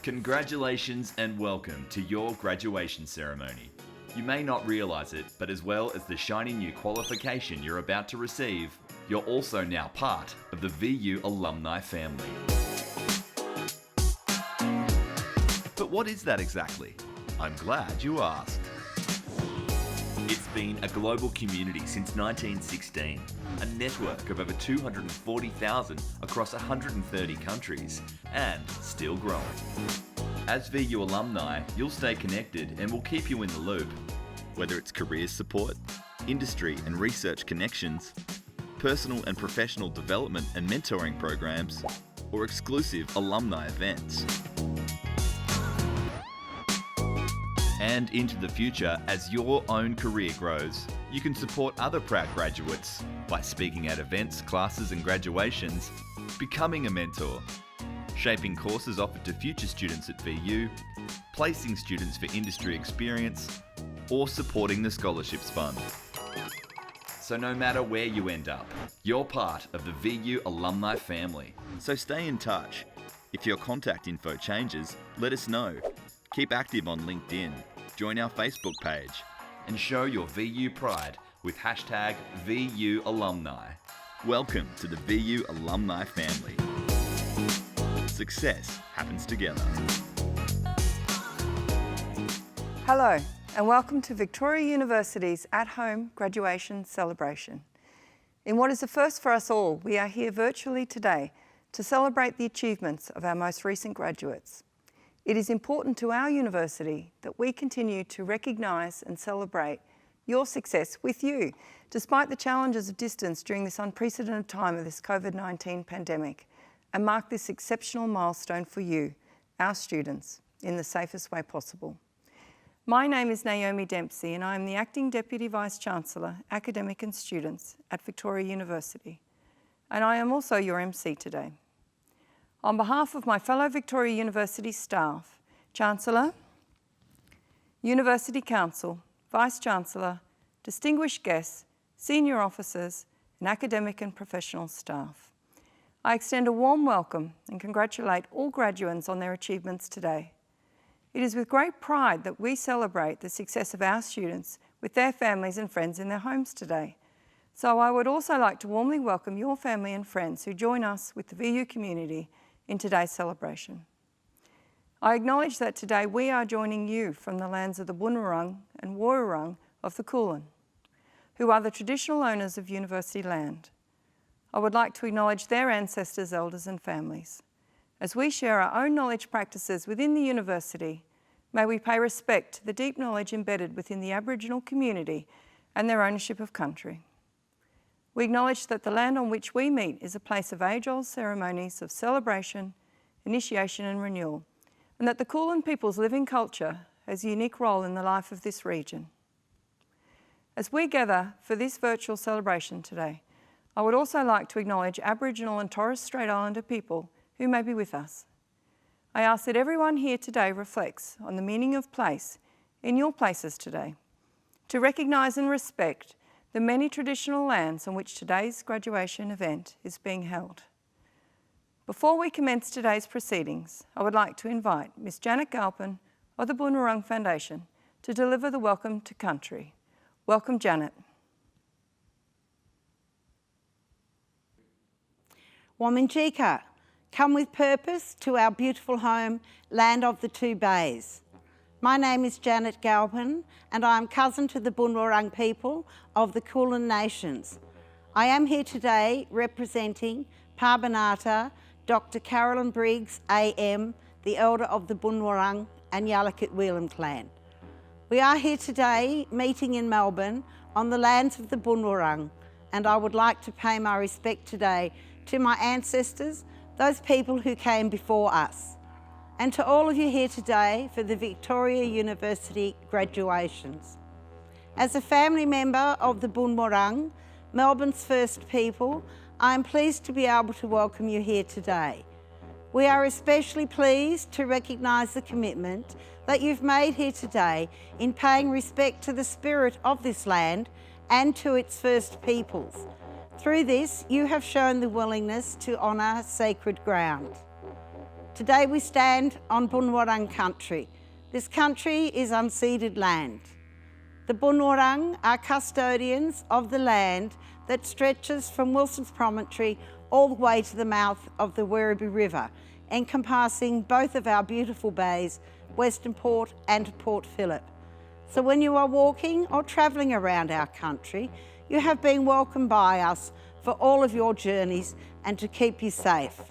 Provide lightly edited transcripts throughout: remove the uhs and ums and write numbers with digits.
Congratulations and welcome to your graduation ceremony. You may not realise it, but as well as the shiny new qualification you're about to receive, you're also now part of the VU alumni family. But what is that exactly? I'm glad you asked. It's been a global community since 1916, a network of over 240,000 across 130 countries, and still growing. As VU alumni, you'll stay connected and we'll keep you in the loop. Whether it's career support, industry and research connections, personal and professional development and mentoring programs, or exclusive alumni events. And into the future, as your own career grows, you can support other proud graduates by speaking at events, classes and graduations, becoming a mentor, shaping courses offered to future students at VU, placing students for industry experience, or supporting the Scholarships Fund. So no matter where you end up, you're part of the VU alumni family. So stay in touch. If your contact info changes, let us know. Keep active on LinkedIn, join our Facebook page, and show your VU pride with hashtag VU alumni. Welcome to the VU alumni family. Success happens together. Hello, and welcome to Victoria University's at-home graduation celebration. In what is a first for us all, we are here virtually today to celebrate the achievements of our most recent graduates. It is important to our university that we continue to recognise and celebrate your success with you, despite the challenges of distance during this unprecedented time of this COVID-19 pandemic, and mark this exceptional milestone for you, our students, in the safest way possible. My name is Naomi Dempsey and I am the Acting Deputy Vice-Chancellor, Academic and Students at Victoria University. And I am also your MC today. On behalf of my fellow Victoria University staff, Chancellor, University Council, Vice-Chancellor, distinguished guests, senior officers and academic and professional staff, I extend a warm welcome and congratulate all graduates on their achievements today. It is with great pride that we celebrate the success of our students with their families and friends in their homes today. So I would also like to warmly welcome your family and friends who join us with the VU community in today's celebration. I acknowledge that today we are joining you from the lands of the Bunurong and Woiwurrung of the Kulin, who are the traditional owners of university land. I would like to acknowledge their ancestors, elders and families. As we share our own knowledge practices within the university, may we pay respect to the deep knowledge embedded within the Aboriginal community and their ownership of country. We acknowledge that the land on which we meet is a place of age-old ceremonies of celebration, initiation and renewal, and that the Kulin people's living culture has a unique role in the life of this region. As we gather for this virtual celebration today, I would also like to acknowledge Aboriginal and Torres Strait Islander people who may be with us. I ask that everyone here today reflects on the meaning of place in your places today, to recognise and respect the many traditional lands on which today's graduation event is being held. Before we commence today's proceedings, I would like to invite Ms. Janet Galpin of the Bunurong Foundation to deliver the welcome to country. Welcome, Janet. Wominjeka, come with purpose to our beautiful home, land of the two bays. My name is Janet Galpin and I am cousin to the Bunurong people of the Kulin Nations. I am here today representing Parbanata, Dr. Carolyn Briggs, AM, the elder of the Bunurong and Yalukit Wheelam clan. We are here today meeting in Melbourne on the lands of the Bunurong, and I would like to pay my respect today to my ancestors, those people who came before us, and to all of you here today for the Victoria University graduations. As a family member of the Bunurong, Melbourne's first people, I am pleased to be able to welcome you here today. We are especially pleased to recognise the commitment that you've made here today in paying respect to the spirit of this land and to its first peoples. Through this, you have shown the willingness to honour sacred ground. Today we stand on Bunurong country. This country is unceded land. The Bunurong are custodians of the land that stretches from Wilson's Promontory all the way to the mouth of the Werribee River, encompassing both of our beautiful bays, Western Port and Port Phillip. So when you are walking or travelling around our country, you have been welcomed by us for all of your journeys and to keep you safe.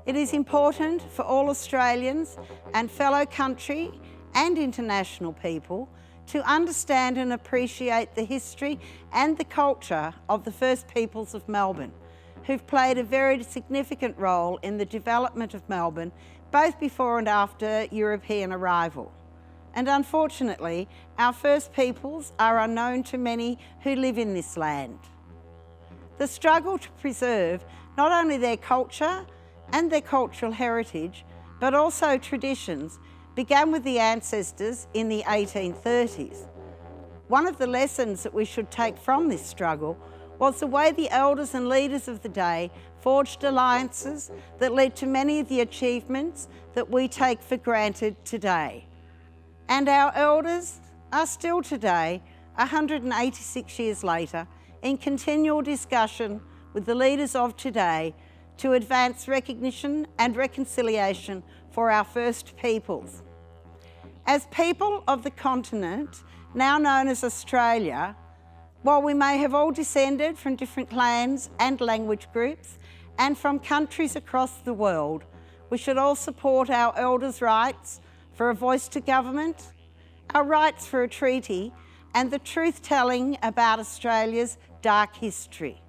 It is important for all Australians and fellow country and international people to understand and appreciate the history and the culture of the First Peoples of Melbourne, who've played a very significant role in the development of Melbourne, both before and after European arrival. And unfortunately, our First Peoples are unknown to many who live in this land. The struggle to preserve not only their culture and their cultural heritage, but also traditions, began with the ancestors in the 1830s. One of the lessons that we should take from this struggle was the way the elders and leaders of the day forged alliances that led to many of the achievements that we take for granted today. And our elders are still today, 186 years later, in continual discussion with the leaders of today to advance recognition and reconciliation for our First Peoples. As people of the continent, now known as Australia, while we may have all descended from different clans and language groups and from countries across the world, we should all support our elders' rights for a voice to government, our rights for a treaty, and the truth-telling about Australia's dark history.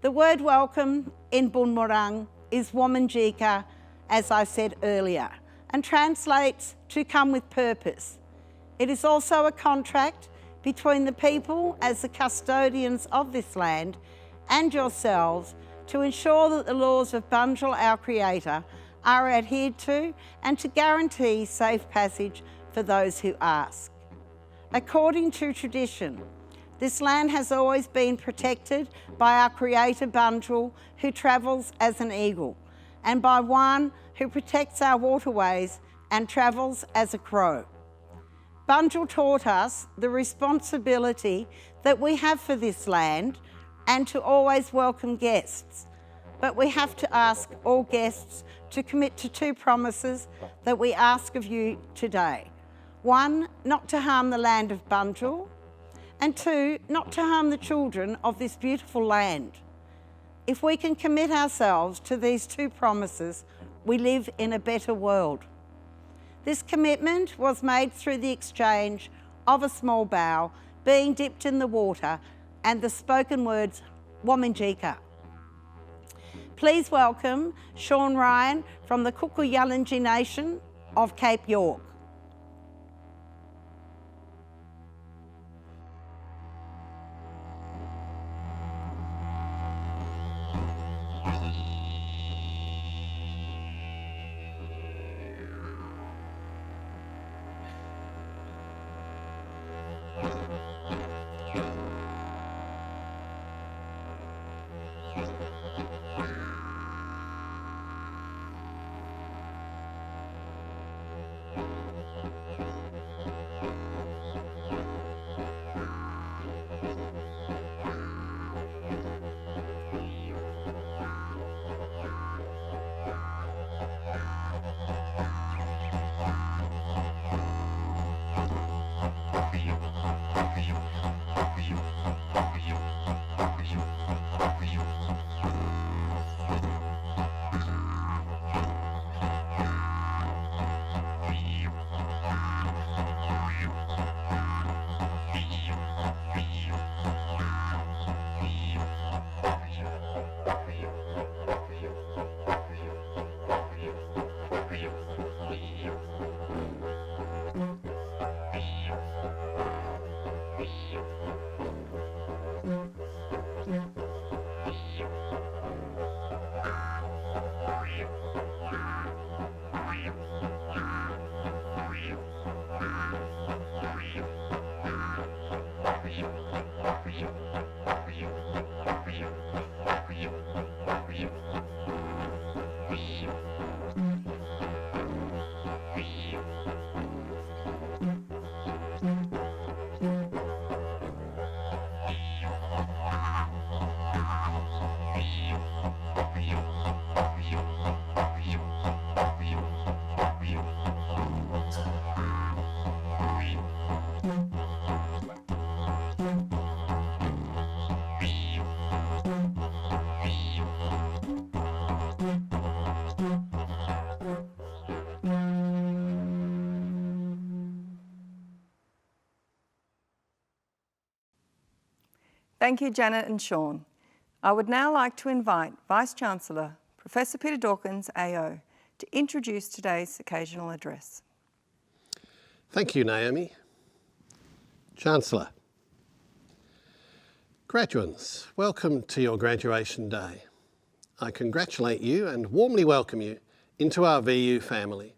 The word welcome in Bunurong is Wominjeka, as I said earlier, and translates to come with purpose. It is also a contract between the people as the custodians of this land and yourselves to ensure that the laws of Bunjil, our Creator, are adhered to and to guarantee safe passage for those who ask. According to tradition, this land has always been protected by our Creator Bunjil, who travels as an eagle, and by one who protects our waterways and travels as a crow. Bunjil taught us the responsibility that we have for this land and to always welcome guests. But we have to ask all guests to commit to two promises that we ask of you today. One, not to harm the land of Bunjil, and two, not to harm the children of this beautiful land. If we can commit ourselves to these two promises, we live in a better world. This commitment was made through the exchange of a small bow being dipped in the water and the spoken words, Wominjeka. Please welcome Sean Ryan from the Kiriyanan Nation of Cape York. Thank you, Janet and Sean. I would now like to invite Vice-Chancellor, Professor Peter Dawkins, AO, to introduce today's occasional address. Thank you, Naomi. Chancellor. Graduates, welcome to your graduation day. I congratulate you and warmly welcome you into our VU family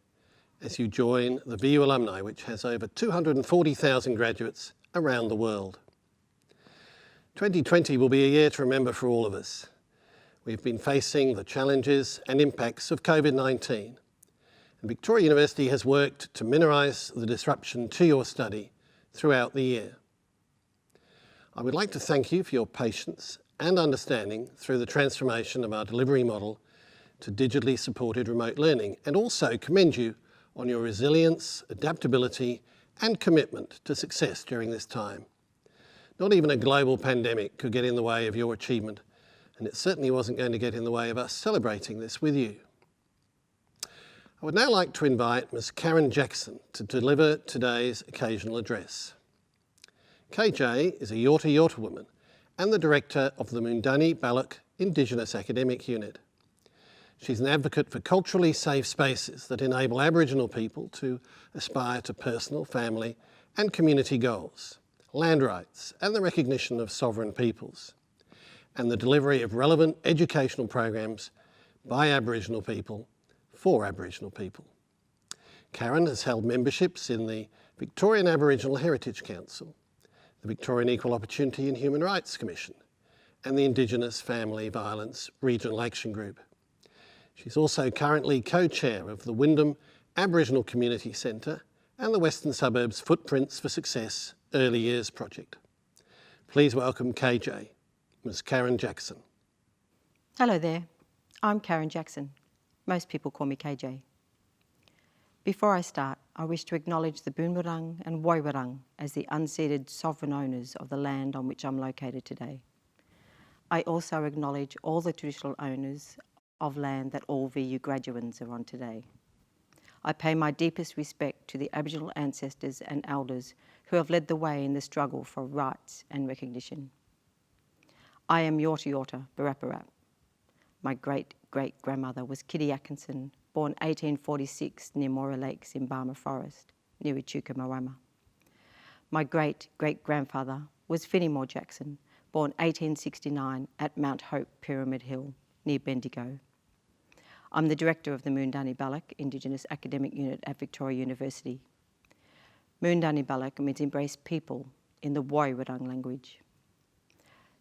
as you join the VU alumni, which has over 240,000 graduates around the world. 2020 will be a year to remember for all of us. We've been facing the challenges and impacts of COVID-19, and Victoria University has worked to minimise the disruption to your study throughout the year. I would like to thank you for your patience and understanding through the transformation of our delivery model to digitally supported remote learning, and also commend you on your resilience, adaptability and commitment to success during this time. Not even a global pandemic could get in the way of your achievement, and it certainly wasn't going to get in the way of us celebrating this with you. I would now like to invite Ms. Karen Jackson to deliver today's occasional address. KJ is a Yorta Yorta woman and the director of the Mundani Balok Indigenous Academic Unit. She's an advocate for culturally safe spaces that enable Aboriginal people to aspire to personal, family and community goals, land rights and the recognition of sovereign peoples, and the delivery of relevant educational programs by Aboriginal people for Aboriginal people. Karen has held memberships in the Victorian Aboriginal Heritage Council, the Victorian Equal Opportunity and Human Rights Commission, and the Indigenous Family Violence Regional Action Group. She's also currently co-chair of the Wyndham Aboriginal Community Centre and the Western Suburbs Footprints for Success Early Years Project. Please welcome KJ, Ms. Karen Jackson. Hello there, I'm Karen Jackson. Most people call me KJ. Before I start, I wish to acknowledge the Boonwurrung and Woiwurrung as the unceded sovereign owners of the land on which I'm located today. I also acknowledge all the traditional owners of land that all VU graduates are on today. I pay my deepest respect to the Aboriginal ancestors and elders who have led the way in the struggle for rights and recognition. I am Yorta Yorta Barapparap. My great-great-grandmother was Kitty Atkinson, born 1846 near Moira Lakes in Barmah Forest, near Echuca, Marama. My great-great-grandfather was Finneymore Jackson, born 1869 at Mount Hope Pyramid Hill, near Bendigo. I'm the director of the Mundani Balok Indigenous Academic Unit at Victoria University. Mundani Balok means embrace people in the Woiwurrung language.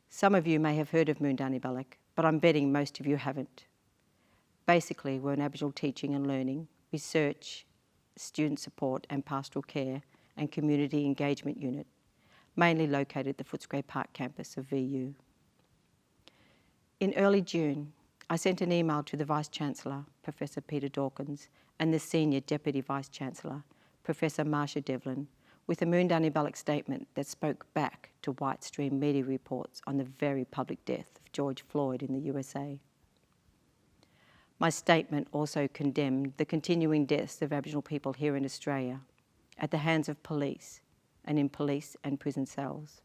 Some of you may have heard of Mundani Balok, but I'm betting most of you haven't. Basically, we're an Aboriginal teaching and learning, research, student support and pastoral care and community engagement unit, mainly located at the Footscray Park campus of VU. In early June, I sent an email to the Vice-Chancellor, Professor Peter Dawkins, and the Senior Deputy Vice-Chancellor, Professor Marsha Devlin, with a Mundani Balok statement that spoke back to White Stream media reports on the very public death of George Floyd in the USA. My statement also condemned the continuing deaths of Aboriginal people here in Australia at the hands of police and in police and prison cells,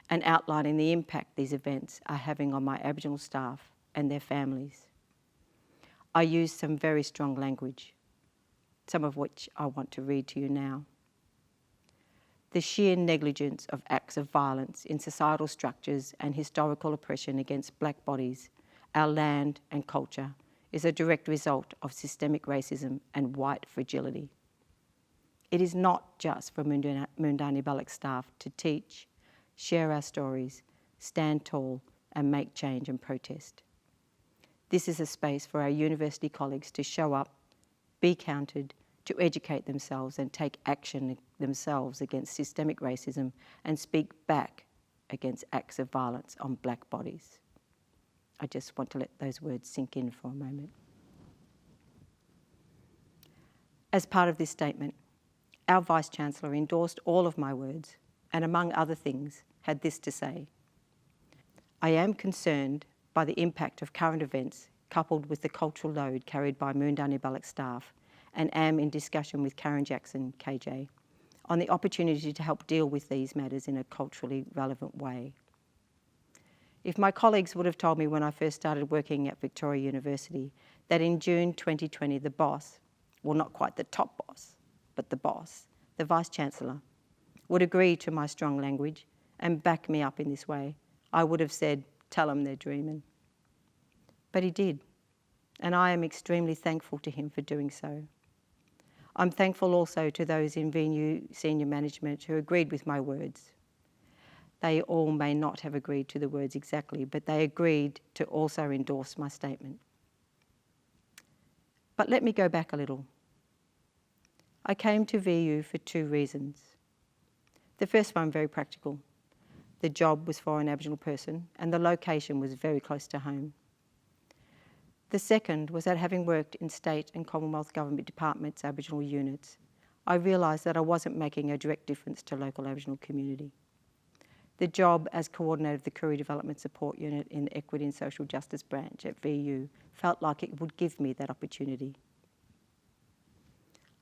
and outlining the impact these events are having on my Aboriginal staff and their families. I used some very strong language, some of which I want to read to you now. The sheer negligence of acts of violence in societal structures and historical oppression against black bodies, our land and culture is a direct result of systemic racism and white fragility. It is not just for Mundani Balok staff to teach, share our stories, stand tall and make change and protest. This is a space for our university colleagues to show up, be counted, to educate themselves and take action themselves against systemic racism and speak back against acts of violence on black bodies. I just want to let those words sink in for a moment. As part of this statement, our Vice-Chancellor endorsed all of my words and, among other things, had this to say: I am concerned by the impact of current events coupled with the cultural load carried by Mundani Balok staff, and am in discussion with Karen Jackson, KJ, on the opportunity to help deal with these matters in a culturally relevant way. If my colleagues would have told me when I first started working at Victoria University that in June 2020 the boss, well not quite the top boss, but the boss, the Vice-Chancellor, would agree to my strong language and back me up in this way, I would have said, tell them they're dreaming. But he did, and I am extremely thankful to him for doing so. I'm thankful also to those in VNU senior management who agreed with my words. They all may not have agreed to the words exactly, but they agreed to also endorse my statement. But let me go back a little. I came to VU for 2 reasons. The first one, very practical. The job was for an Aboriginal person and the location was very close to home. The second was that having worked in state and Commonwealth government departments' Aboriginal units, I realised that I wasn't making a direct difference to local Aboriginal community. The job as coordinator of the Koori Development Support Unit in the Equity and Social Justice branch at VU felt like it would give me that opportunity.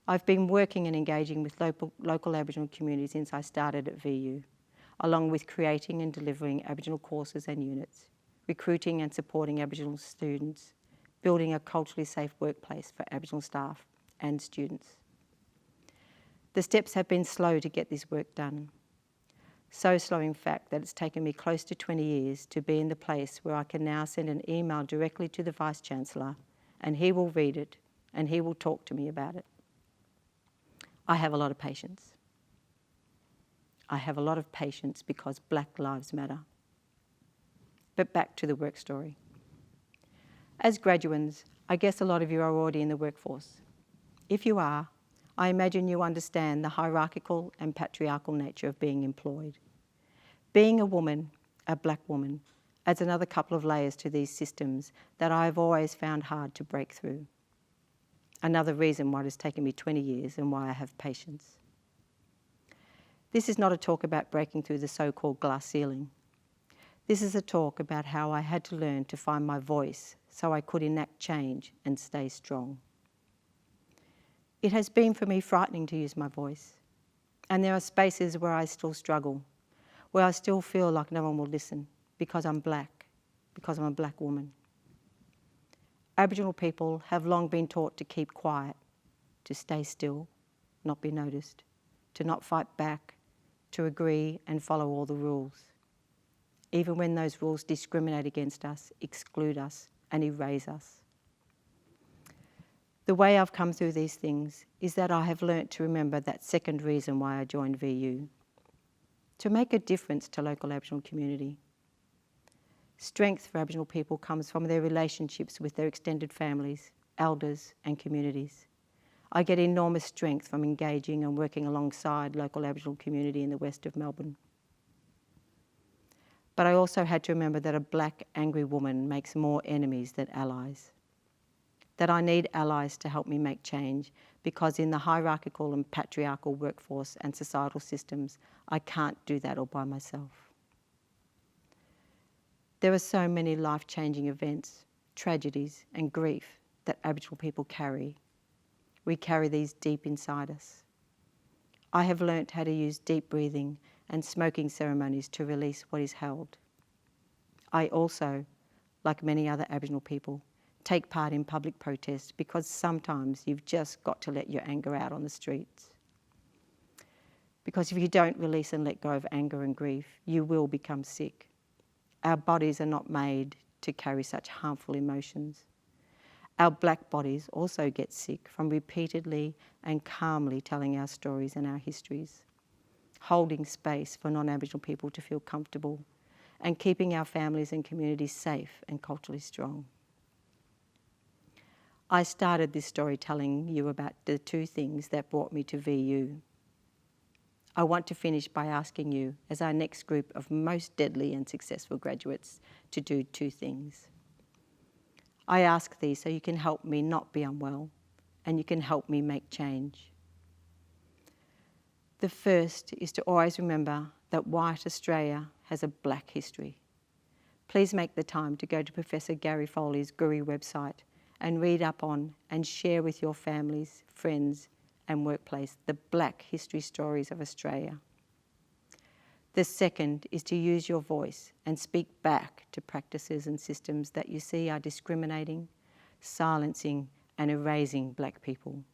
I've been working and engaging with local Aboriginal communities since I started at VU, along with creating and delivering Aboriginal courses and units, recruiting and supporting Aboriginal students, building a culturally safe workplace for Aboriginal staff and students. The steps have been slow to get this work done. So slow, in fact, that it's taken me close to 20 years to be in the place where I can now send an email directly to the Vice-Chancellor and he will read it and he will talk to me about it. I have a lot of patience. I have a lot of patience because Black Lives Matter. But back to the work story. As graduates, I guess a lot of you are already in the workforce. If you are, I imagine you understand the hierarchical and patriarchal nature of being employed. Being a woman, a Black woman, adds another couple of layers to these systems that I have always found hard to break through. Another reason why it has taken me 20 years and why I have patience. This is not a talk about breaking through the so-called glass ceiling. This is a talk about how I had to learn to find my voice so I could enact change and stay strong. It has been for me frightening to use my voice. And there are spaces where I still struggle, where I still feel like no one will listen because I'm Black, because I'm a Black woman. Aboriginal people have long been taught to keep quiet, to stay still, not be noticed, to not fight back, to agree and follow all the rules, even when those rules discriminate against us, exclude us, and erase us. The way I've come through these things is that I have learnt to remember that second reason why I joined VU, to make a difference to local Aboriginal community. Strength for Aboriginal people comes from their relationships with their extended families, elders and communities. I get enormous strength from engaging and working alongside local Aboriginal community in the west of Melbourne. But I also had to remember that a Black angry woman makes more enemies than allies. That I need allies to help me make change because in the hierarchical and patriarchal workforce and societal systems, I can't do that all by myself. There are so many life-changing events, tragedies and grief that Aboriginal people carry. We carry these deep inside us. I have learnt how to use deep breathing and smoking ceremonies to release what is held. I also, like many other Aboriginal people, take part in public protests because sometimes you've just got to let your anger out on the streets. Because if you don't release and let go of anger and grief, you will become sick. Our bodies are not made to carry such harmful emotions. Our Black bodies also get sick from repeatedly and calmly telling our stories and our histories, holding space for non-Aboriginal people to feel comfortable, and keeping our families and communities safe and culturally strong. I started this story telling you about the 2 things that brought me to VU. I want to finish by asking you, as our next group of most deadly and successful graduates, to do 2 things. I ask these so you can help me not be unwell and you can help me make change. The first is to always remember that white Australia has a Black history. Please make the time to go to Professor Gary Foley's Guri website and read up on and share with your families, friends and workplace the Black history stories of Australia. The second is to use your voice and speak back to practices and systems that you see are discriminating, silencing and erasing Black people.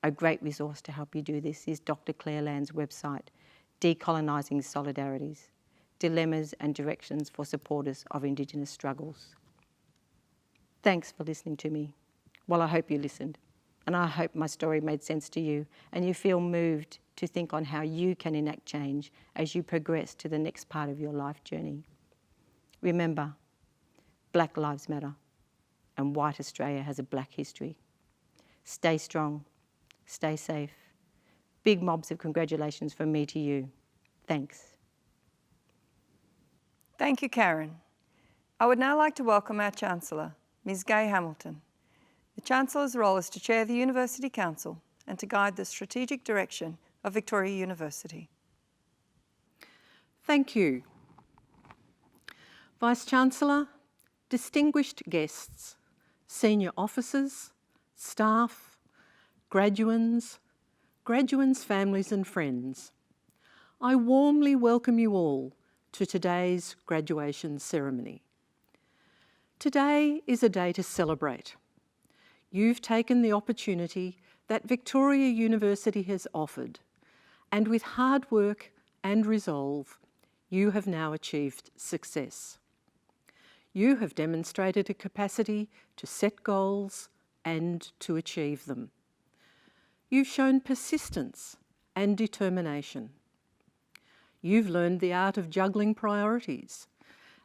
A great resource to help you do this is Dr. Claire Land's website, Decolonising Solidarities, Dilemmas and Directions for Supporters of Indigenous Struggles. Thanks for listening to me. Well, I hope you listened, and I hope my story made sense to you and you feel moved to think on how you can enact change as you progress to the next part of your life journey. Remember, Black Lives Matter, and white Australia has a Black history. Stay strong, stay safe. Big mobs of congratulations from me to you. Thanks. Thank you, Karen. I would now like to welcome our Chancellor, Ms. Gay Hamilton. The Chancellor's role is to chair the University Council and to guide the strategic direction of Victoria University. Thank you. Vice-Chancellor, distinguished guests, senior officers, staff, graduands, families and friends, I warmly welcome you all to today's graduation ceremony. Today is a day to celebrate. You've taken the opportunity that Victoria University has offered, and with hard work and resolve, you have now achieved success. You have demonstrated a capacity to set goals and to achieve them. You've shown persistence and determination. You've learned the art of juggling priorities,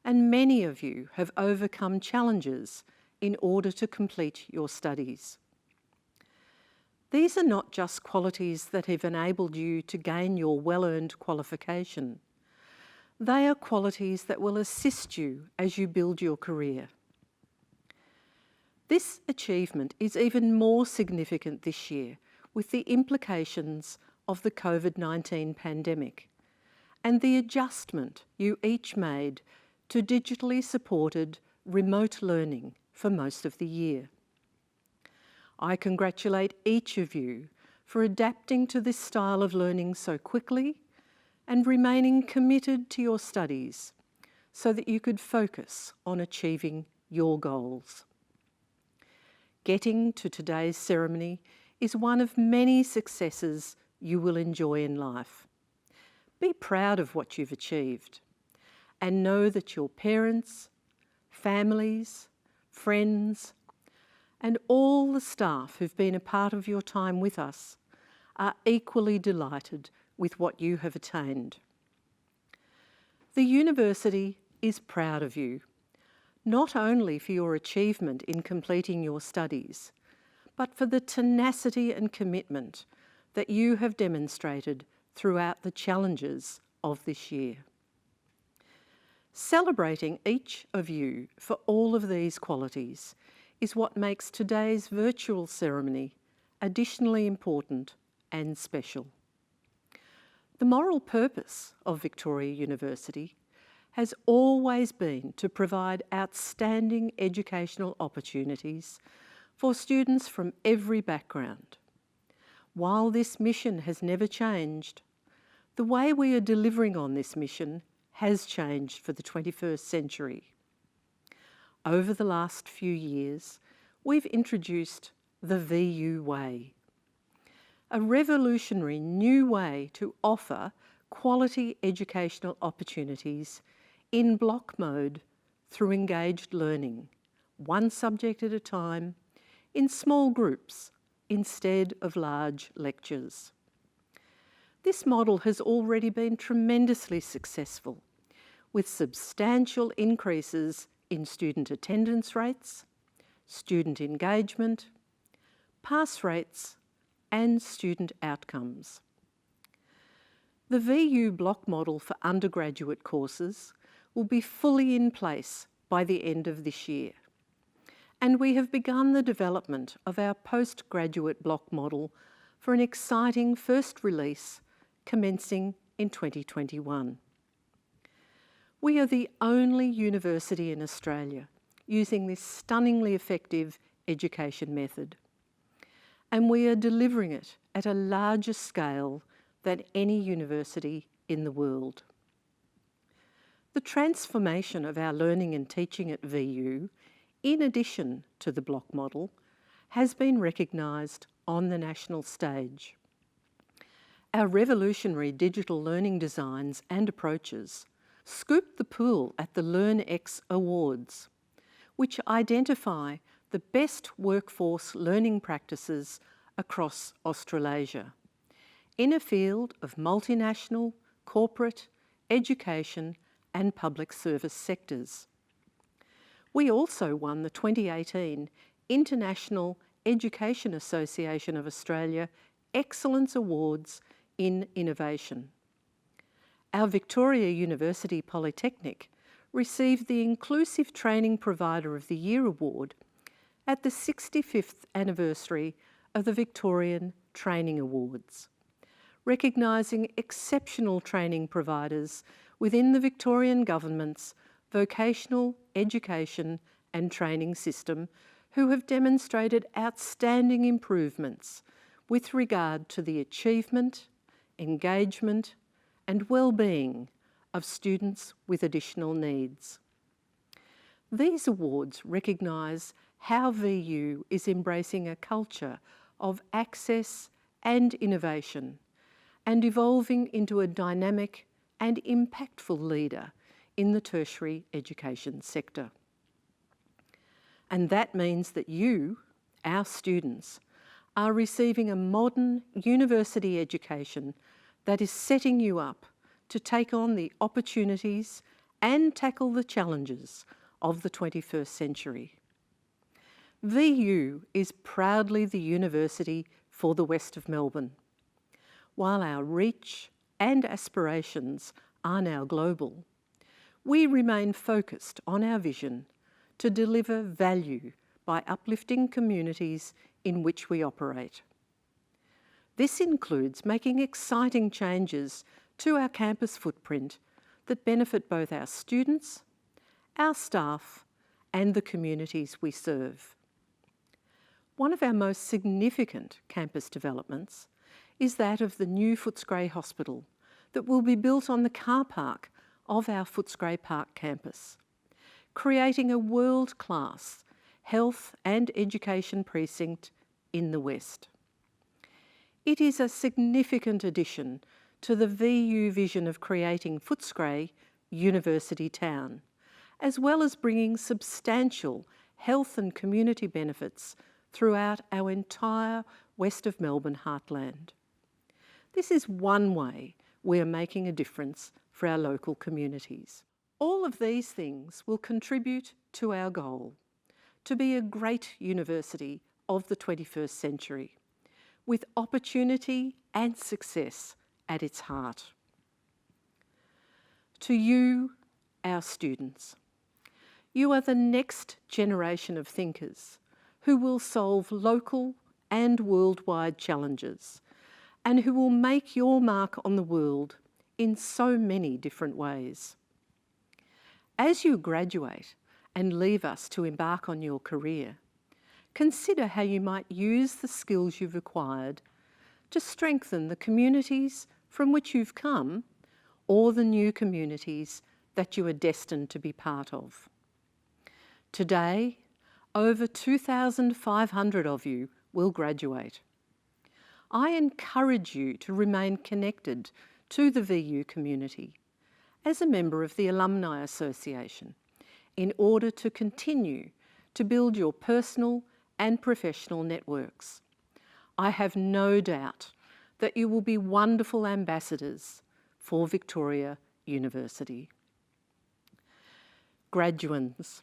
and many of you have overcome challenges in order to complete your studies. These are not just qualities that have enabled you to gain your well-earned qualification. They are qualities that will assist you as you build your career. This achievement is even more significant this year with the implications of the COVID-19 pandemic and the adjustment you each made to digitally supported remote learning for most of the year. I congratulate each of you for adapting to this style of learning so quickly and remaining committed to your studies so that you could focus on achieving your goals. Getting to today's ceremony is one of many successes you will enjoy in life. Be proud of what you've achieved and know that your parents, families, friends, and all the staff who've been a part of your time with us are equally delighted with what you have attained. The university is proud of you, not only for your achievement in completing your studies, but for the tenacity and commitment that you have demonstrated throughout the challenges of this year. Celebrating each of you for all of these qualities is what makes today's virtual ceremony additionally important and special. The moral purpose of Victoria University has always been to provide outstanding educational opportunities for students from every background. While this mission has never changed, the way we are delivering on this mission has changed for the 21st century. Over the last few years, we've introduced the VU Way, a revolutionary new way to offer quality educational opportunities in block mode through engaged learning, one subject at a time, in small groups instead of large lectures. This model has already been tremendously successful, with substantial increases in student attendance rates, student engagement, pass rates, and student outcomes. The VU block model for undergraduate courses will be fully in place by the end of this year, and we have begun the development of our postgraduate block model for an exciting first release commencing in 2021. We are the only university in Australia using this stunningly effective education method, and we are delivering it at a larger scale than any university in the world. The transformation of our learning and teaching at VU, in addition to the block model, has been recognised on the national stage. Our revolutionary digital learning designs and approaches scooped the pool at the LearnX Awards, which identify the best workforce learning practices across Australasia in a field of multinational, corporate, education and public service sectors. We also won the 2018 International Education Association of Australia Excellence Awards in Innovation. Our Victoria University Polytechnic received the Inclusive Training Provider of the Year award at the 65th anniversary of the Victorian Training Awards, recognising exceptional training providers within the Victorian Government's vocational education and training system who have demonstrated outstanding improvements with regard to the achievement, engagement and well-being of students with additional needs. These awards recognise how VU is embracing a culture of access and innovation and evolving into a dynamic and impactful leader in the tertiary education sector. And that means that you, our students, are receiving a modern university education that is setting you up to take on the opportunities and tackle the challenges of the 21st century. VU is proudly the university for the West of Melbourne. While our reach and aspirations are now global, we remain focused on our vision to deliver value by uplifting communities in which we operate. This includes making exciting changes to our campus footprint that benefit both our students, our staff, and the communities we serve. One of our most significant campus developments is that of the new Footscray Hospital that will be built on the car park of our Footscray Park campus, creating a world-class health and education precinct in the West. It is a significant addition to the VU vision of creating Footscray University Town, as well as bringing substantial health and community benefits throughout our entire West of Melbourne heartland. This is one way we are making a difference for our local communities. All of these things will contribute to our goal to be a great university of the 21st century, with opportunity and success at its heart. To you, our students, you are the next generation of thinkers who will solve local and worldwide challenges and who will make your mark on the world in so many different ways. As you graduate and leave us to embark on your career, consider how you might use the skills you've acquired to strengthen the communities from which you've come or the new communities that you are destined to be part of. Today, over 2,500 of you will graduate. I encourage you to remain connected to the VU community as a member of the Alumni Association in order to continue to build your personal and professional networks. I have no doubt that you will be wonderful ambassadors for Victoria University. Graduands,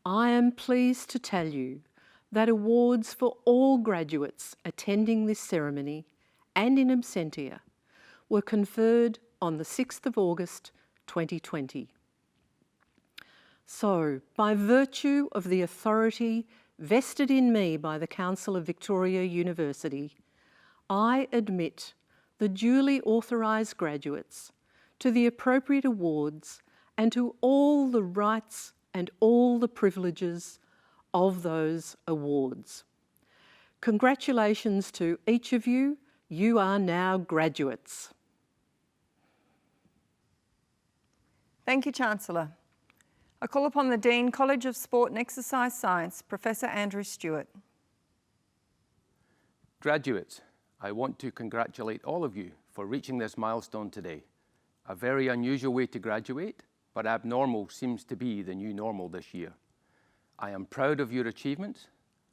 I am pleased to tell you that awards for all graduates attending this ceremony and in absentia were conferred on the 6th of August 2020. So, by virtue of the authority vested in me by the Council of Victoria University, I admit the duly authorised graduates to the appropriate awards and to all the rights and all the privileges of those awards. Congratulations to each of you. You are now graduates. Thank you, Chancellor. I call upon the Dean, College of Sport and Exercise Science, Professor Andrew Stewart. Graduates, I want to congratulate all of you for reaching this milestone today. A very unusual way to graduate, but abnormal seems to be the new normal this year. I am proud of your achievements,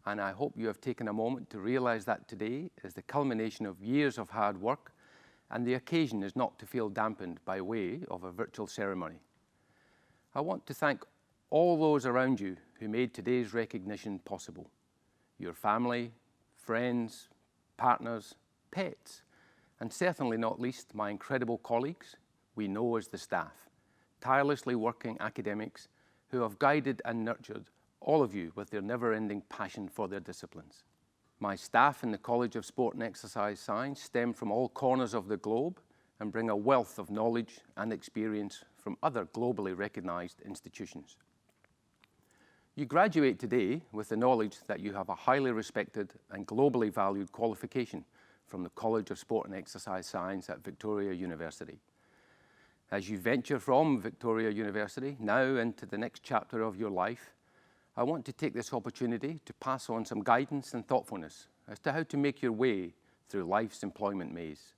and I hope you have taken a moment to realize that today is the culmination of years of hard work, and the occasion is not to feel dampened by way of a virtual ceremony. I want to thank all those around you who made today's recognition possible. Your family, friends, partners, pets, and certainly not least my incredible colleagues we know as the staff, tirelessly working academics who have guided and nurtured all of you with their never-ending passion for their disciplines. My staff in the College of Sport and Exercise Science stem from all corners of the globe and bring a wealth of knowledge and experience from other globally recognized institutions. You graduate today with the knowledge that you have a highly respected and globally valued qualification from the College of Sport and Exercise Science at Victoria University. As you venture from Victoria University now into the next chapter of your life, I want to take this opportunity to pass on some guidance and thoughtfulness as to how to make your way through life's employment maze.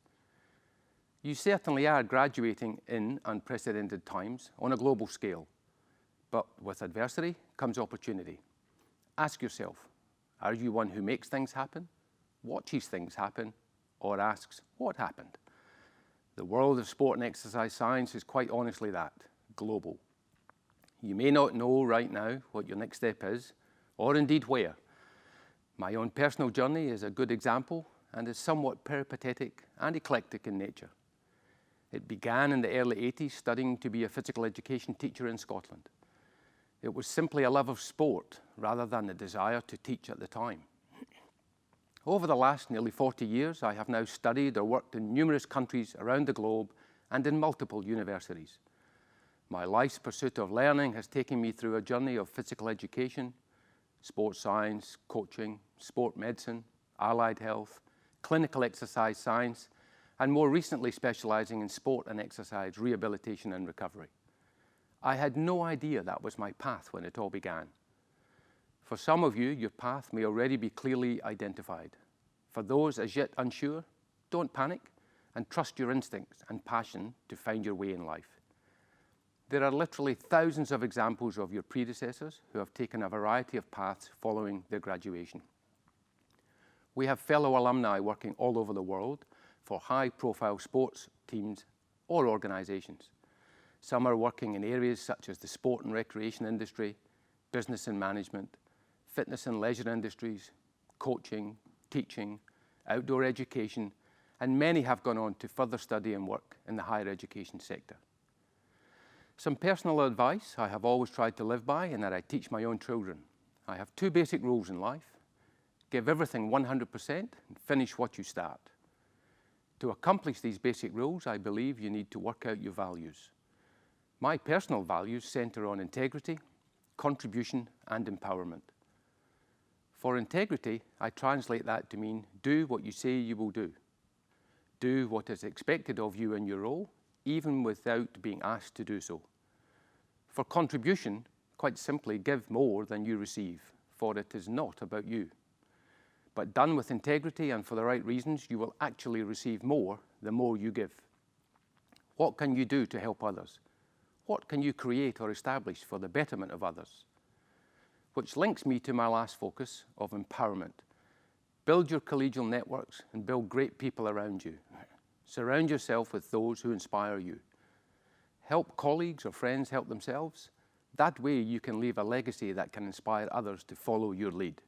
You certainly are graduating in unprecedented times on a global scale, but with adversity comes opportunity. Ask yourself, are you one who makes things happen, watches things happen, or asks what happened? The world of sport and exercise science is quite honestly that, global. You may not know right now what your next step is, or indeed where. My own personal journey is a good example and is somewhat peripatetic and eclectic in nature. It began in the early 80s studying to be a physical education teacher in Scotland. It was simply a love of sport rather than the desire to teach at the time. Over the last nearly 40 years, I have now studied or worked in numerous countries around the globe and in multiple universities. My life's pursuit of learning has taken me through a journey of physical education, sports science, coaching, sport medicine, allied health, clinical exercise science, and more recently specializing in sport and exercise rehabilitation and recovery. I had no idea that was my path when it all began. For some of you, your path may already be clearly identified. For those as yet unsure, don't panic and trust your instincts and passion to find your way in life. There are literally thousands of examples of your predecessors who have taken a variety of paths following their graduation. We have fellow alumni working all over the world for high-profile sports teams or organizations. Some are working in areas such as the sport and recreation industry, business and management, fitness and leisure industries, coaching, teaching, outdoor education, and many have gone on to further study and work in the higher education sector. Some personal advice I have always tried to live by and that I teach my own children. I have two basic rules in life. Give everything 100% and finish what you start. To accomplish these basic rules, I believe you need to work out your values. My personal values center on integrity, contribution, and empowerment. For integrity, I translate that to mean do what you say you will do. Do what is expected of you in your role, even without being asked to do so. For contribution, quite simply, give more than you receive, for it is not about you. But done with integrity and for the right reasons, you will actually receive more the more you give. What can you do to help others? What can you create or establish for the betterment of others? Which links me to my last focus of empowerment. Build your collegial networks and build great people around you. Surround yourself with those who inspire you. Help colleagues or friends help themselves. That way you can leave a legacy that can inspire others to follow your lead.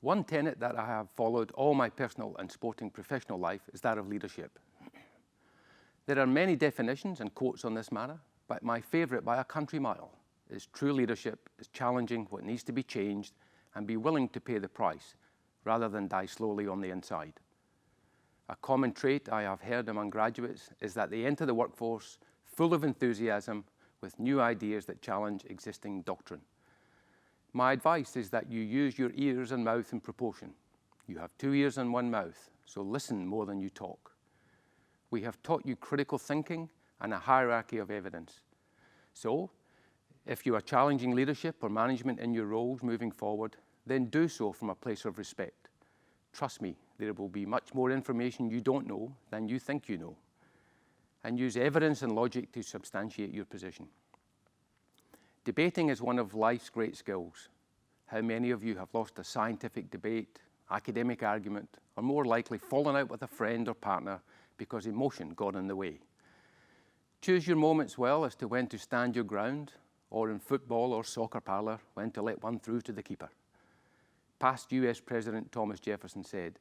One tenet that I have followed all my personal and sporting professional life is that of leadership. There are many definitions and quotes on this matter, but my favorite by a country mile is true leadership is challenging what needs to be changed and be willing to pay the price rather than die slowly on the inside. A common trait I have heard among graduates is that they enter the workforce full of enthusiasm with new ideas that challenge existing doctrine. My advice is that you use your ears and mouth in proportion. You have 2 ears and 1 mouth, so listen more than you talk. We have taught you critical thinking and a hierarchy of evidence. So, if you are challenging leadership or management in your roles moving forward, then do so from a place of respect. Trust me, there will be much more information you don't know than you think you know. And use evidence and logic to substantiate your position. Debating is one of life's great skills. How many of you have lost a scientific debate, academic argument, or more likely fallen out with a friend or partner because emotion got in the way? Choose your moments well as to when to stand your ground, or in football or soccer parlour, when to let one through to the keeper. Past US President Thomas Jefferson said,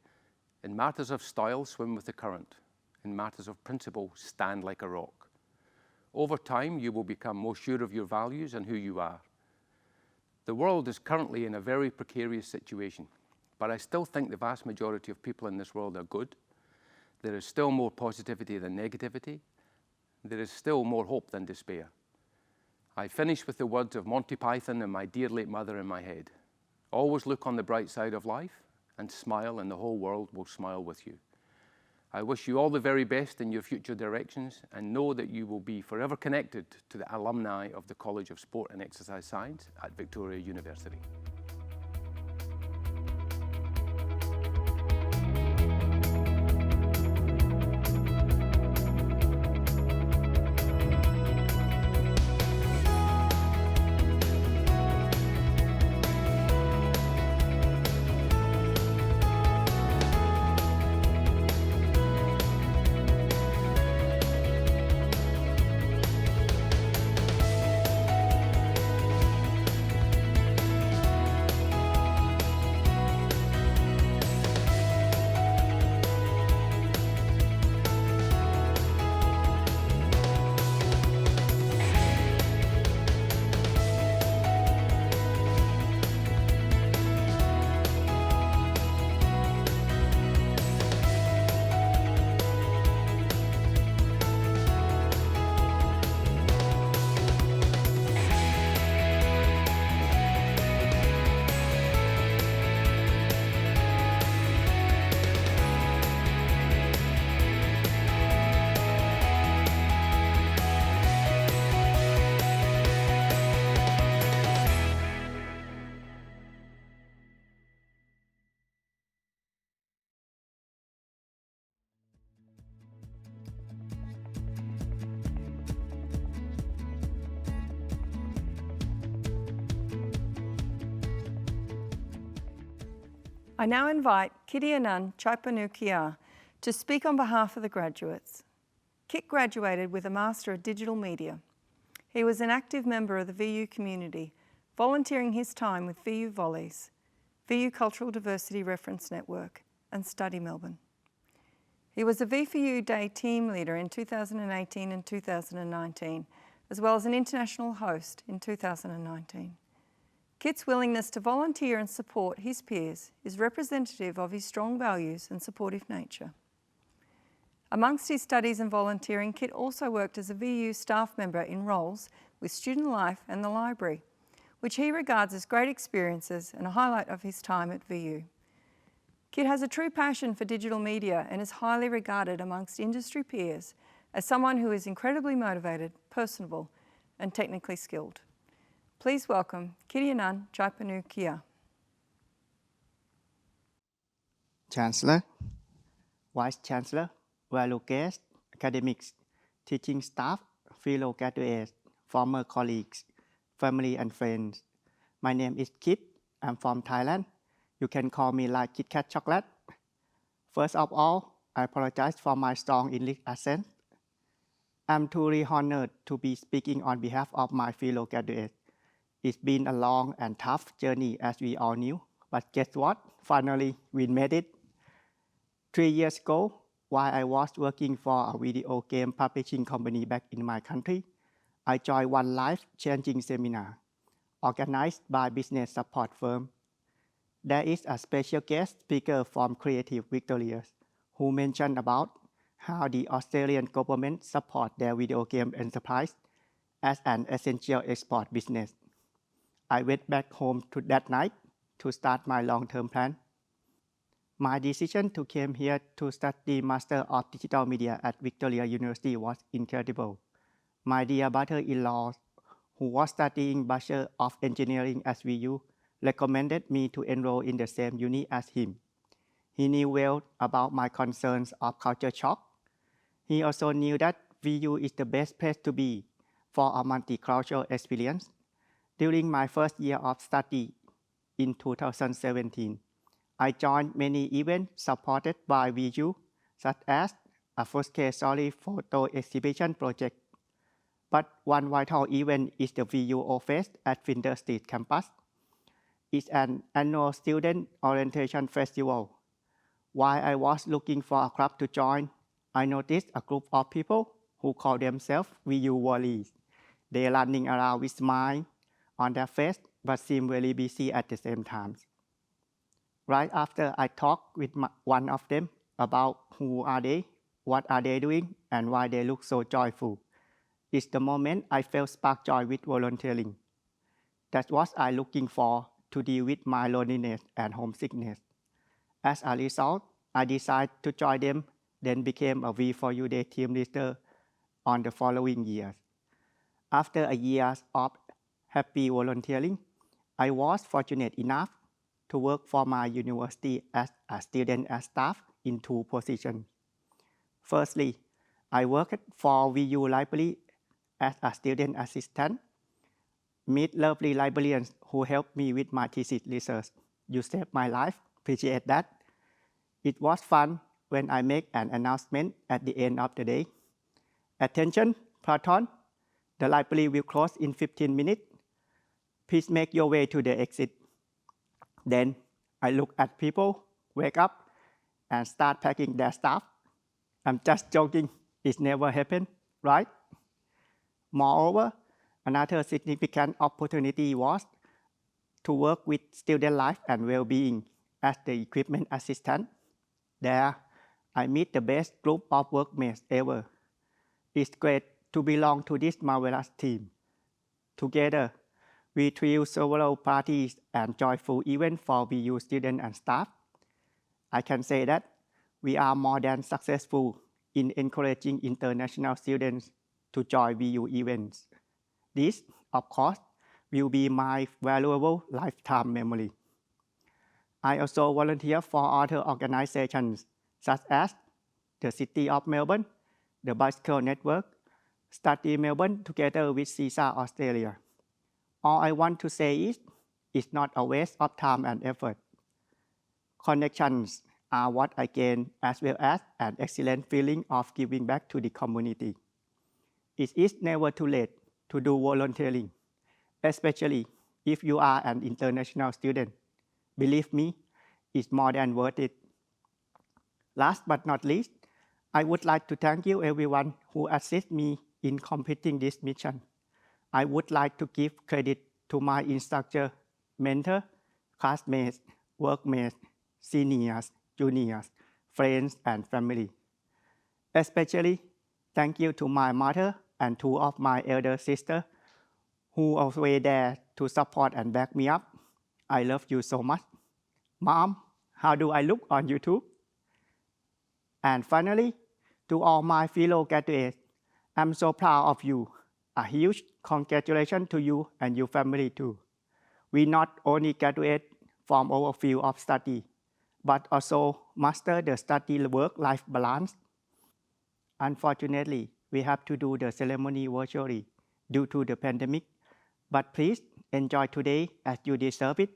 "In matters of style, swim with the current. In matters of principle, stand like a rock." Over time, you will become more sure of your values and who you are. The world is currently in a very precarious situation, but I still think the vast majority of people in this world are good. There is still more positivity than negativity. There is still more hope than despair. I finish with the words of Monty Python and my dear late mother in my head. Always look on the bright side of life and smile, and the whole world will smile with you. I wish you all the very best in your future directions, and know that you will be forever connected to the alumni of the College of Sport and Exercise Science at Victoria University. I now invite Kiriyanan Chaipanukiya to speak on behalf of the graduates. Kit graduated with a Master of Digital Media. He was an active member of the VU community, volunteering his time with VU Volleys, VU Cultural Diversity Reference Network, and Study Melbourne. He was a V4U Day team leader in 2018 and 2019, as well as an international host in 2019. Kit's willingness to volunteer and support his peers is representative of his strong values and supportive nature. Amongst his studies and volunteering, Kit also worked as a VU staff member in roles with Student Life and the Library, which he regards as great experiences and a highlight of his time at VU. Kit has a true passion for digital media and is highly regarded amongst industry peers as someone who is incredibly motivated, personable, and technically skilled. Please welcome Kiriyanan Chaipanukiya. Chancellor, Vice Chancellor, valued guests, academics, teaching staff, fellow graduates, former colleagues, family and friends. My name is Kit. I'm from Thailand. You can call me like Kit Kat Chocolate. First of all, I apologize for my strong English accent. I'm truly honored to be speaking on behalf of my fellow graduates. It's been a long and tough journey, as we all knew, but guess what? Finally, we made it. 3 years ago, while I was working for a video game publishing company back in my country, I joined one life-changing seminar organized by business support firm. There is a special guest speaker from Creative Victoria who mentioned about how the Australian government support their video game enterprise as an essential export business. I went back home that night to start my long-term plan. My decision to come here to study Master of Digital Media at Victoria University was incredible. My dear brother-in-law, who was studying Bachelor of Engineering at VU, recommended me to enroll in the same uni as him. He knew well about my concerns of culture shock. He also knew that VU is the best place to be for a multicultural experience. During my first year of study in 2017, I joined many events supported by VU, such as a Footscray photo exhibition project. But one vital event is the VUO Fest at Flinders Street campus. It's an annual student orientation festival. While I was looking for a club to join, I noticed a group of people who call themselves VU Warriors. They're running around with smiles on their face, but seem very busy at the same time. Right after I talked with one of them about who are they, what are they doing, and why they look so joyful, it's the moment I felt spark joy with volunteering. That's what I'm looking for to deal with my loneliness and homesickness. As a result, I decided to join them, then became a V4U Day team leader on the following years. After a year of happy volunteering, I was fortunate enough to work for my university as a student and staff in two positions. Firstly, I worked for VU Library as a student assistant. Meet lovely librarians who helped me with my thesis research. You saved my life. Appreciate that. It was fun when I make an announcement at the end of the day. Attention, Platon. The library will close in 15 minutes. Please make your way to the exit. Then I look at people, wake up, and start packing their stuff. I'm just joking. It never happened, right? Moreover, another significant opportunity was to work with student life and well-being as the equipment assistant. There, I meet the best group of workmates ever. It's great to belong to this marvelous team. Together, we threw several parties and joyful events for VU students and staff. I can say that we are more than successful in encouraging international students to join VU events. This, of course, will be my valuable lifetime memory. I also volunteer for other organizations such as the City of Melbourne, the Bicycle Network, Study Melbourne together with CISA Australia. All I want to say is, it's not a waste of time and effort. Connections are what I gain, as well as an excellent feeling of giving back to the community. It is never too late to do volunteering, especially if you are an international student. Believe me, it's more than worth it. Last but not least, I would like to thank you everyone who assisted me in completing this mission. I would like to give credit to my instructor, mentor, classmates, workmates, seniors, juniors, friends, and family. Especially, thank you to my mother and two of my elder sisters who are always there to support and back me up. I love you so much. Mom, how do I look on YouTube? And finally, to all my fellow graduates, I'm so proud of you. A huge congratulations to you and your family too. We not only graduate from our field of study, but also master the study work-life balance. Unfortunately, we have to do the ceremony virtually due to the pandemic, but please enjoy today as you deserve it.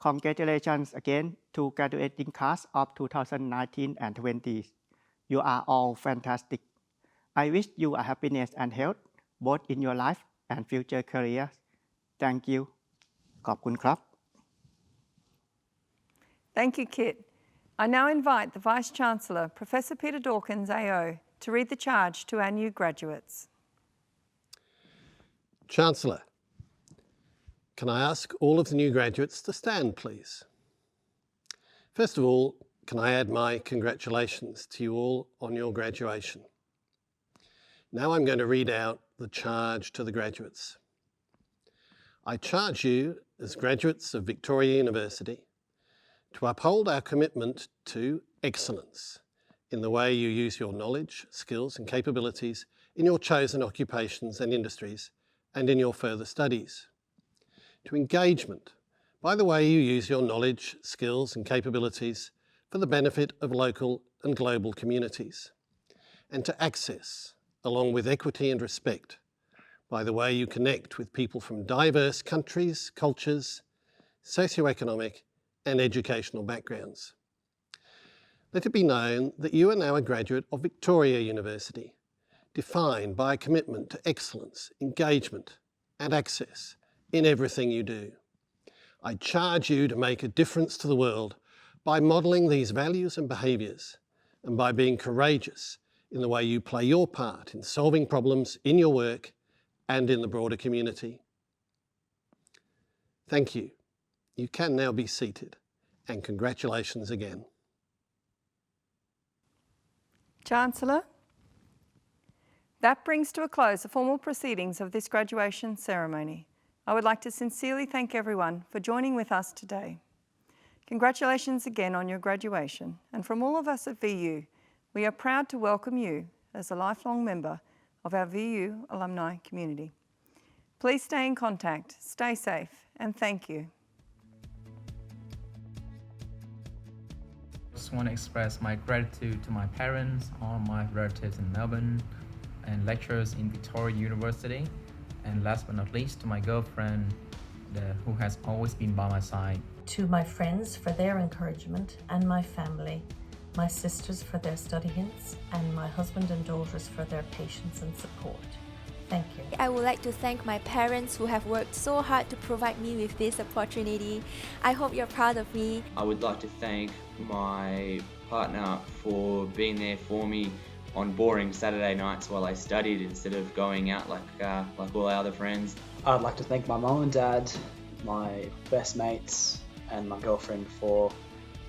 Congratulations again to graduating class of 2019 and 20. You are all fantastic. I wish you a happiness and health, both in your life and future careers. Thank you. ขอบคุณครับ Thank you, Kit. I now invite the Vice-Chancellor, Professor Peter Dawkins, AO, to read the charge to our new graduates. Chancellor, can I ask all of the new graduates to stand, please? First of all, can I add my congratulations to you all on your graduation? Now I'm going to read out the charge to the graduates. I charge you as graduates of Victoria University to uphold our commitment to excellence in the way you use your knowledge, skills and capabilities in your chosen occupations and industries and in your further studies. To engagement, by the way you use your knowledge, skills and capabilities for the benefit of local and global communities. And to access, along with equity and respect, by the way you connect with people from diverse countries, cultures, socioeconomic and educational backgrounds. Let it be known that you are now a graduate of Victoria University, defined by a commitment to excellence, engagement and access in everything you do. I charge you to make a difference to the world by modelling these values and behaviours and by being courageous in the way you play your part in solving problems in your work and in the broader community. Thank you. You can now be seated, and congratulations again. Chancellor, that brings to a close the formal proceedings of this graduation ceremony. I would like to sincerely thank everyone for joining with us today. Congratulations again on your graduation, and from all of us at VU, we are proud to welcome you as a lifelong member of our VU alumni community. Please stay in contact, stay safe, and thank you. I just want to express my gratitude to my parents, all my relatives in Melbourne, and lecturers in Victoria University, and last but not least to my girlfriend who has always been by my side. To my friends for their encouragement, and my family, my sisters for their study hints, and my husband and daughters for their patience and support. Thank you. I would like to thank my parents who have worked so hard to provide me with this opportunity. I hope you're proud of me. I would like to thank my partner for being there for me on boring Saturday nights while I studied instead of going out like all our other friends. I'd like to thank my mum and dad, my best mates and my girlfriend for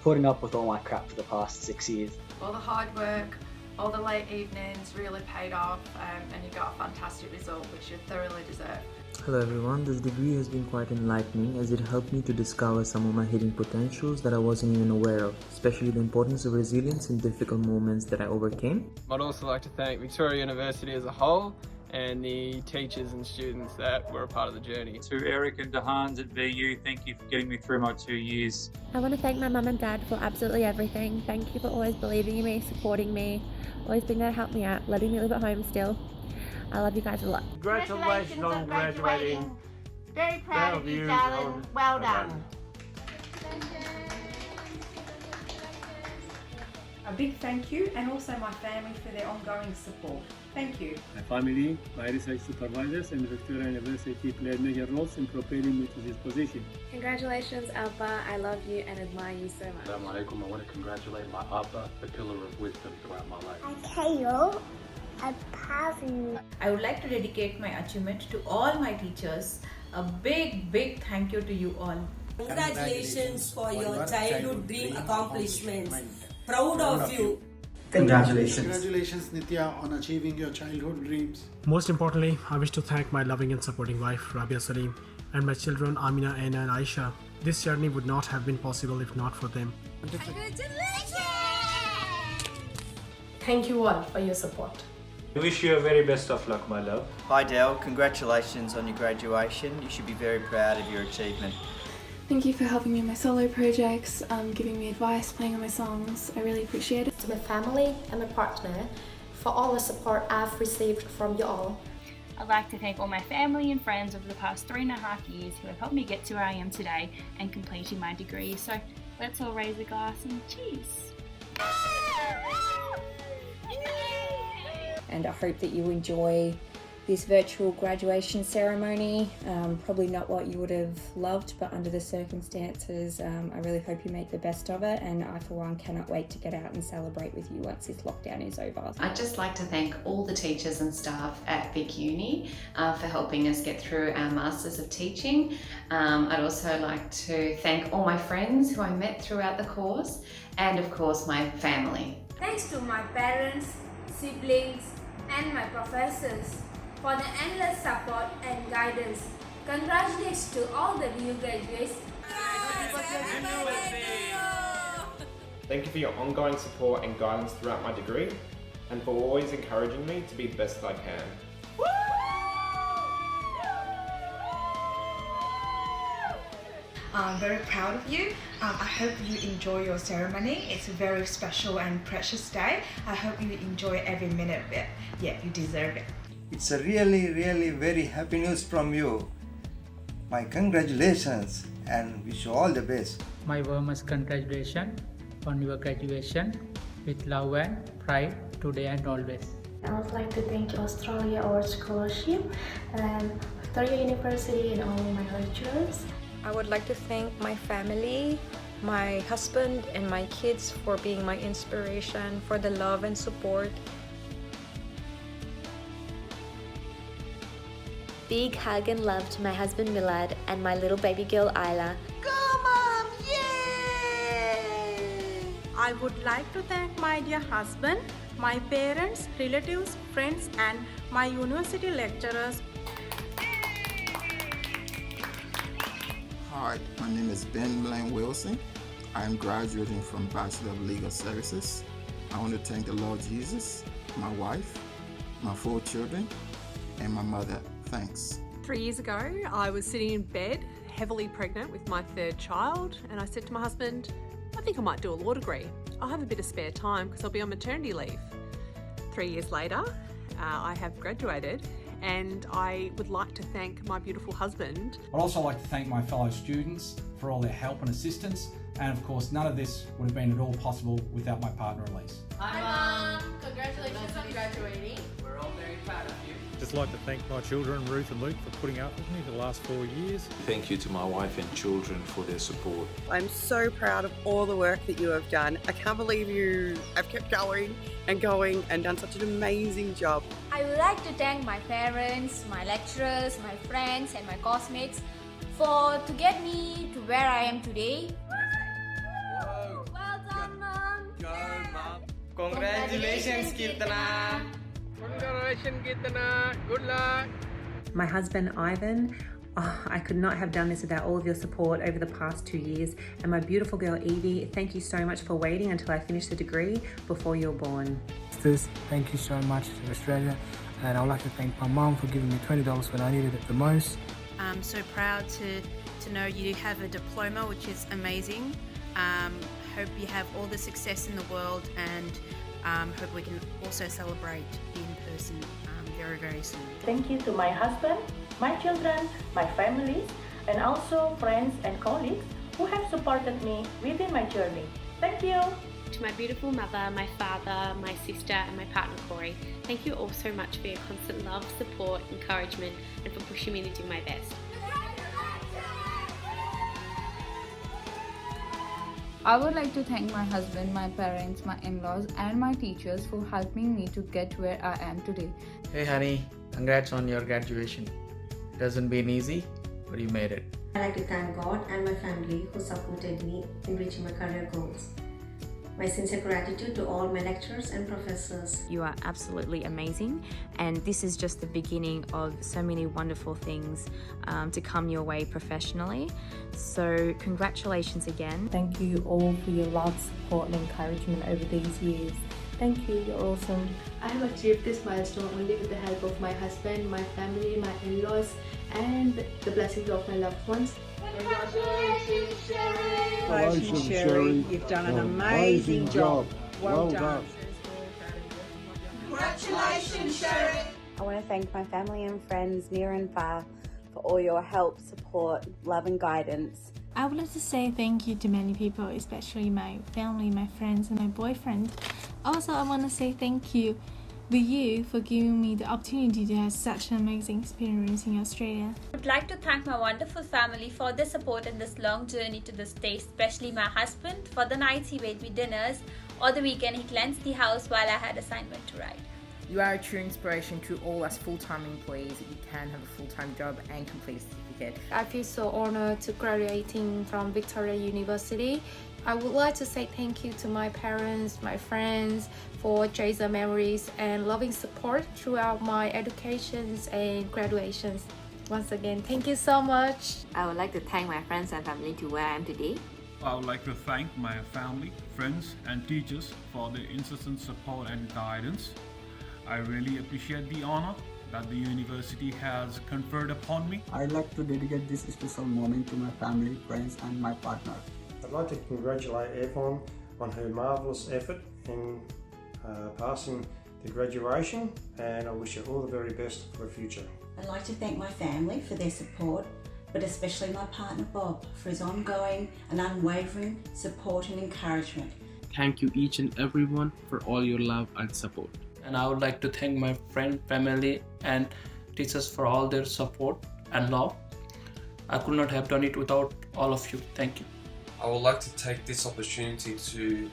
putting up with all my crap for the past 6 years. All the hard work, all the late evenings really paid off, and you got a fantastic result which you thoroughly deserve. Hello everyone, this degree has been quite enlightening as it helped me to discover some of my hidden potentials that I wasn't even aware of, especially the importance of resilience in difficult moments that I overcame. I'd also like to thank Victoria University as a whole and the teachers and students that were a part of the journey. To Eric and Dehans at VU, thank you for getting me through my 2 years. I want to thank my mum and dad for absolutely everything. Thank you for always believing in me, supporting me, always being there to help me out, letting me live at home still. I love you guys a lot. Congratulations on graduating. Very proud of you, darling. Well done. A big thank you, and also my family for their ongoing support. Thank you. My family, my research supervisors and Victoria University played major roles in propelling me to this position. Congratulations, Abba. I love you and admire you so much. Assalamu alaikum. I want to congratulate my Abba, the pillar of wisdom throughout my life. I would like to dedicate my achievement to all my teachers. A big thank you to you all. Congratulations for your childhood dream accomplishments. Proud of you. Congratulations. Congratulations, Nitya, on achieving your childhood dreams. Most importantly, I wish to thank my loving and supporting wife, Rabia Salim, and my children, Amina, Anna, and Aisha. This journey would not have been possible if not for them. Congratulations! Thank you all for your support. I wish you a very best of luck, my love. Hi Del, congratulations on your graduation. You should be very proud of your achievement. Thank you for helping me in my solo projects, giving me advice, playing on my songs. I really appreciate it. To my family and my partner for all the support I've received from you all. I'd like to thank all my family and friends over the past 3.5 years who have helped me get to where I am today and completing my degree. So let's all raise a glass and cheers. And I hope that you enjoy this virtual graduation ceremony. Probably not what you would have loved, but under the circumstances, I really hope you make the best of it, and I for one cannot wait to get out and celebrate with you once this lockdown is over. I'd just like to thank all the teachers and staff at Vic Uni for helping us get through our Masters of Teaching. I'd also like to thank all my friends who I met throughout the course, and of course my family. Thanks to my parents, siblings, and my professors for the endless support and guidance. Congratulations to all the new graduates. Thank you for your ongoing support and guidance throughout my degree. and for always encouraging me to be the best I can. I'm very proud of you. I hope you enjoy your ceremony. It's a very special and precious day. I hope you enjoy every minute of it. Yeah, you deserve it. It's a really very happy news from you. My congratulations and wish you all the best. My warmest congratulations on your graduation with love and pride today and always. I would like to thank Australia Award Scholarship and Victoria University and all my lecturers. I would like to thank my family, my husband and my kids for being my inspiration, for the love and support. Big hug and love to my husband Milad and my little baby girl Isla. Go Mom! Yay! I would like to thank my dear husband, my parents, relatives, friends and my university lecturers. Hi, my name is Ben Blaine Wilson. I am graduating from Bachelor of Legal Services. I want to thank the Lord Jesus, my wife, my 4 children, and my mother. Thanks. 3 years ago, I was sitting in bed, heavily pregnant with my 3rd child, and I said to my husband, I think I might do a law degree. I'll have a bit of spare time because I'll be on maternity leave. 3 years later, I have graduated, and I would like to thank my beautiful husband. I'd also like to thank my fellow students for all their help and assistance, and of course none of this would have been at all possible without my partner Elise. Hi Mum! Congratulations on graduating. We're all very proud of you. Just like to thank my children Ruth and Luke for putting up with me for the last 4 years. Thank you to my wife and children for their support. I'm so proud of all the work that you have done. I can't believe you have kept going and done such an amazing job. I would like to thank my parents, my lecturers, my friends and my classmates to get me to where I am today. Whoa. Well done, Mom! Go, Mom! Congratulations, Kirtana! Congratulations, Kirtana! Good luck! My husband Ivan, I could not have done this without all of your support over the past 2 years. And my beautiful girl Evie, thank you so much for waiting until I finished the degree before you were born. Sisters, thank you so much to Australia, and I'd like to thank my mum for giving me $20 when I needed it the most. I'm so proud to know you have a diploma, which is amazing. Hope you have all the success in the world, and hope we can also celebrate in person very soon. Thank you to my husband, my children, my family, and also friends and colleagues who have supported me within my journey. Thank you. To my beautiful mother, my father, my sister and my partner Corey, thank you all so much for your constant love, support, encouragement and for pushing me to do my best. I would like to thank my husband, my parents, my in-laws and my teachers for helping me to get where I am today. Hey honey, congrats on your graduation. It hasn't been easy, but you made it. I'd like to thank God and my family who supported me in reaching my career goals. My sincere gratitude to all my lecturers and professors. You are absolutely amazing, and this is just the beginning of so many wonderful things to come your way professionally. So congratulations again. Thank you all for your love, support and encouragement over these years. Thank you, you're awesome. I have achieved this milestone only with the help of my husband, my family, my in-laws and the blessings of my loved ones. Congratulations, Sherry. You've done an amazing job. Well done. Congratulations, Sherry. I want to thank my family and friends near and far for all your help, support, love and guidance. I would like to say thank you to many people, especially my family, my friends and my boyfriend. Also, I want to say thank you to you for giving me the opportunity to have such an amazing experience in Australia. I would like to thank my wonderful family for their support in this long journey to this day, especially my husband for the nights he made me dinners or the weekend he cleansed the house while I had assignment to write. You are a true inspiration to all us full-time employees that you can have a full-time job and complete a certificate. I feel so honored to graduating from Victoria University. I would like to say thank you to my parents, my friends for treasure memories and loving support throughout my educations and graduations. Once again, thank you so much. I would like to thank my friends and family to where I am today. I would like to thank my family, friends and teachers for their incessant support and guidance. I really appreciate the honor that the university has conferred upon me. I'd like to dedicate this special moment to my family, friends and my partner. I'd like to congratulate Yvonne on her marvellous effort in passing the graduation, and I wish her all the very best for her future. I'd like to thank my family for their support, but especially my partner Bob for his ongoing and unwavering support and encouragement. Thank you each and everyone for all your love and support. And I would like to thank my friend, family and teachers for all their support and love. I could not have done it without all of you. Thank you. I would like to take this opportunity to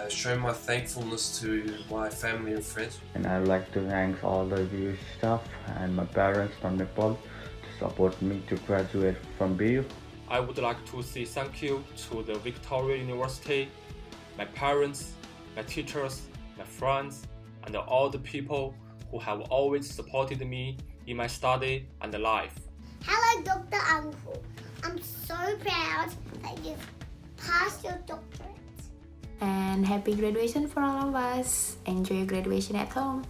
show my thankfulness to my family and friends. And I would like to thank all the VU staff and my parents from Nepal to support me to graduate from VU. I would like to say thank you to the Victoria University, my parents, my teachers, my friends, and all the people who have always supported me in my study and life. Hello, Dr. Uncle. I'm so proud that you've passed your doctorate. And happy graduation for all of us. Enjoy your graduation at home.